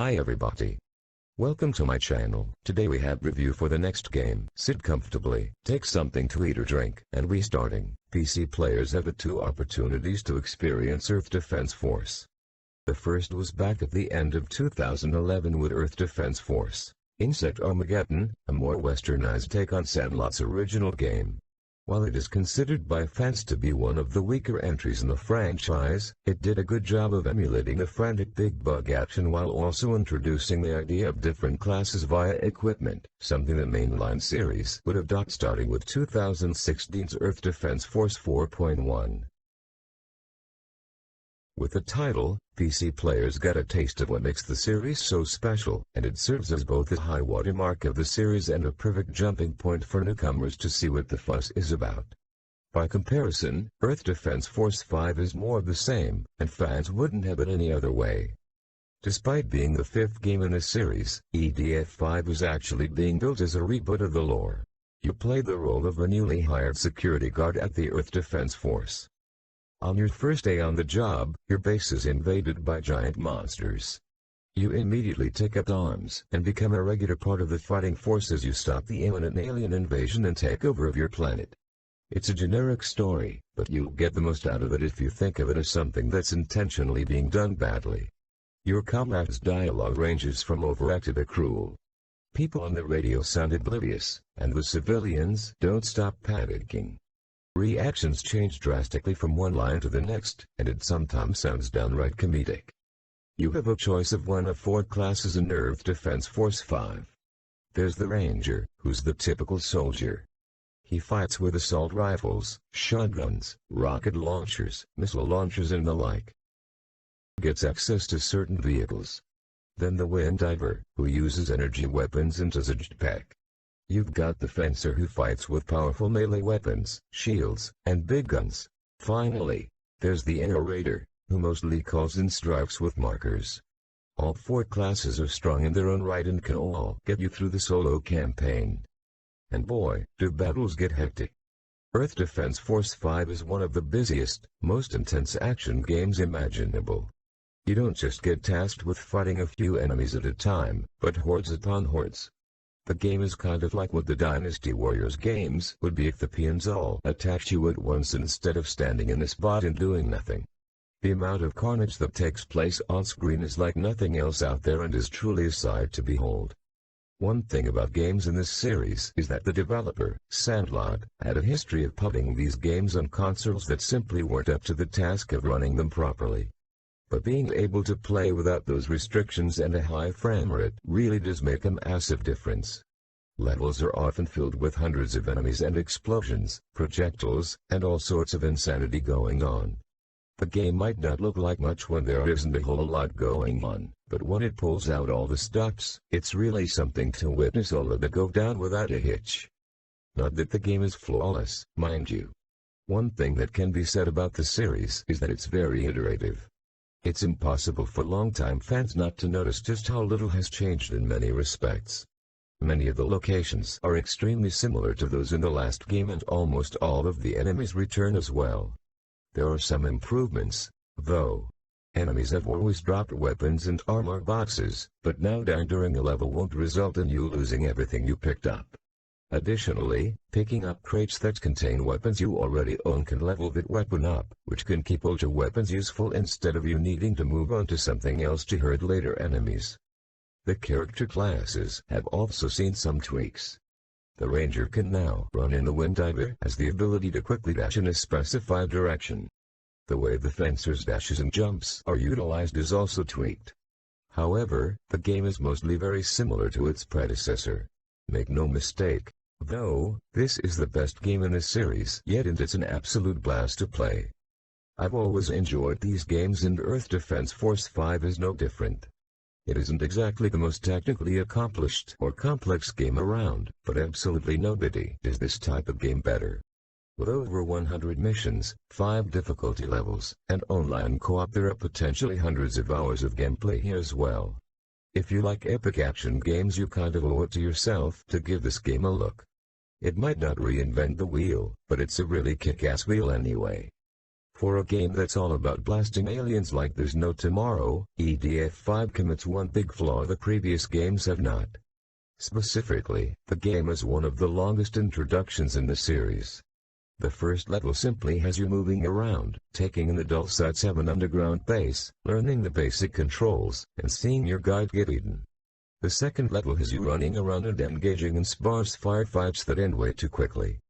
Hi everybody. Welcome to my channel. Today we have review for the next game. Sit comfortably, take something to eat or drink, and restarting. PC players have the two opportunities to experience Earth Defense Force. The first was back at the end of 2011 with Earth Defense Force: Insect Armageddon, a more westernized take on Sandlot's original game. While it is considered by fans to be one of the weaker entries in the franchise, it did a good job of emulating the frantic big bug action while also introducing the idea of different classes via equipment, something the mainline series would adopt starting with 2016's Earth Defense Force 4.1. With the title, PC players got a taste of what makes the series so special, and it serves as both the high watermark of the series and a perfect jumping point for newcomers to see what the fuss is about. By comparison, Earth Defense Force 5 is more of the same, and fans wouldn't have it any other way. Despite being the fifth game in the series, EDF 5 is actually being built as a reboot of the lore. You play the role of a newly hired security guard at the Earth Defense Force. On your first day on the job, your base is invaded by giant monsters. You immediately take up arms and become a regular part of the fighting force as you stop the imminent alien invasion and takeover of your planet. It's a generic story, but you'll get the most out of it if you think of it as something that's intentionally being done badly. Your combat's dialogue ranges from overacted to cruel. People on the radio sound oblivious, and the civilians don't stop panicking. Reactions change drastically from one line to the next, and it sometimes sounds downright comedic. You have a choice of one of four classes in Earth Defense Force 5. There's the Ranger, who's the typical soldier. He fights with assault rifles, shotguns, rocket launchers, missile launchers and the like. Gets access to certain vehicles. Then the Wind Diver, who uses energy weapons and does a jetpack. You've got the Fencer who fights with powerful melee weapons, shields, and big guns. Finally, there's the Air Raider, who mostly calls in strikes with markers. All four classes are strong in their own right and can all get you through the solo campaign. And boy, do battles get hectic. Earth Defense Force 5 is one of the busiest, most intense action games imaginable. You don't just get tasked with fighting a few enemies at a time, but hordes upon hordes. The game is kind of like what the Dynasty Warriors games would be if the peons all attacked you at once instead of standing in a spot and doing nothing. The amount of carnage that takes place on screen is like nothing else out there and is truly a sight to behold. One thing about games in this series is that the developer, Sandlot, had a history of putting these games on consoles that simply weren't up to the task of running them properly. But being able to play without those restrictions and a high frame rate really does make a massive difference. Levels are often filled with hundreds of enemies and explosions, projectiles, and all sorts of insanity going on. The game might not look like much when there isn't a whole lot going on, but when it pulls out all the stops, it's really something to witness all of it go down without a hitch. Not that the game is flawless, mind you. One thing that can be said about the series is that it's very iterative. It's impossible for longtime fans not to notice just how little has changed in many respects. Many of the locations are extremely similar to those in the last game and almost all of the enemies return as well. There are some improvements, though. Enemies have always dropped weapons and armor boxes, but now dying during a level won't result in you losing everything you picked up. Additionally, picking up crates that contain weapons you already own can level that weapon up, which can keep older weapons useful instead of you needing to move on to something else to hurt later enemies. The character classes have also seen some tweaks. The Ranger can now run in the Wind Diver, has the ability to quickly dash in a specified direction. The way the Fencer's dashes and jumps are utilized is also tweaked. However, the game is mostly very similar to its predecessor. Make no mistake, though, this is the best game in the series yet, and it's an absolute blast to play. I've always enjoyed these games and Earth Defense Force 5 is no different. It isn't exactly the most technically accomplished or complex game around, but absolutely nobody does this type of game better. With over 100 missions, 5 difficulty levels, and online co-op, there are potentially hundreds of hours of gameplay here as well. If you like epic action games, you kind of owe it to yourself to give this game a look. It might not reinvent the wheel, but it's a really kick-ass wheel anyway. For a game that's all about blasting aliens like there's no tomorrow, EDF 5 commits one big flaw the previous games have not. Specifically, the game is one of the longest introductions in the series. The first level simply has you moving around, taking in the dull sights of an underground base, learning the basic controls, and seeing your guide get eaten. The second level has you running around and engaging in sparse firefights that end way too quickly.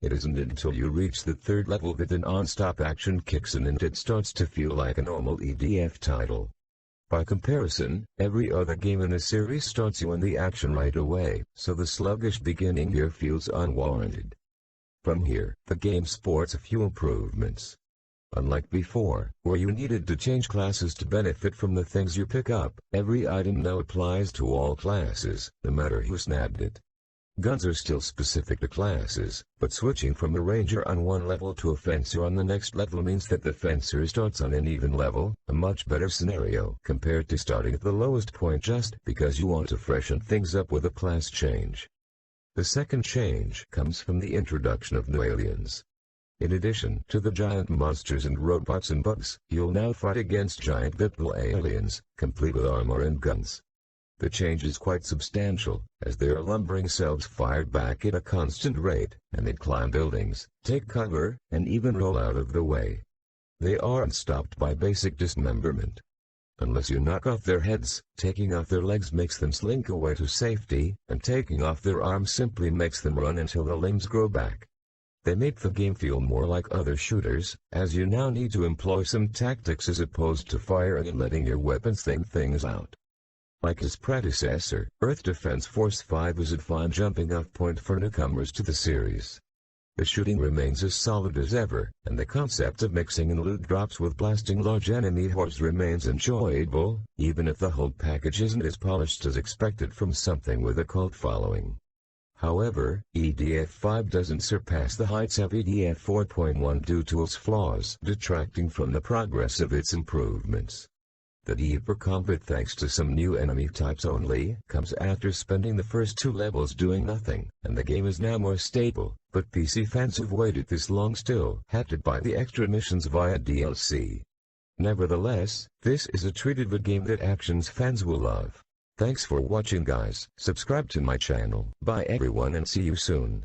It isn't until you reach the third level that the non-stop action kicks in and it starts to feel like a normal EDF title. By comparison, every other game in the series starts you in the action right away, so the sluggish beginning here feels unwarranted. From here, the game sports a few improvements. Unlike before, where you needed to change classes to benefit from the things you pick up, every item now applies to all classes, no matter who snagged it. Guns are still specific to classes, but switching from a ranger on one level to a fencer on the next level means that the fencer starts on an even level, a much better scenario compared to starting at the lowest point just because you want to freshen things up with a class change. The second change comes from the introduction of new aliens. In addition to the giant monsters and robots and bugs, you'll now fight against giant bipedal aliens, complete with armor and guns. The change is quite substantial, as their lumbering selves fire back at a constant rate, and they climb buildings, take cover, and even roll out of the way. They aren't stopped by basic dismemberment. Unless you knock off their heads, taking off their legs makes them slink away to safety, and taking off their arms simply makes them run until the limbs grow back. They make the game feel more like other shooters, as you now need to employ some tactics as opposed to firing and letting your weapons think things out. Like his predecessor, Earth Defense Force 5 is a fine jumping-off point for newcomers to the series. The shooting remains as solid as ever, and the concept of mixing in loot drops with blasting large enemy hordes remains enjoyable, even if the whole package isn't as polished as expected from something with a cult following. However, EDF 5 doesn't surpass the heights of EDF 4.1 due to its flaws, detracting from the progress of its improvements. The deeper combat, thanks to some new enemy types only, comes after spending the first two levels doing nothing, and the game is now more stable, but PC fans who've waited this long still had to buy the extra missions via DLC. Nevertheless, this is a treat of a game that actions fans will love. Thanks for watching guys, subscribe to my channel. Bye everyone and see you soon.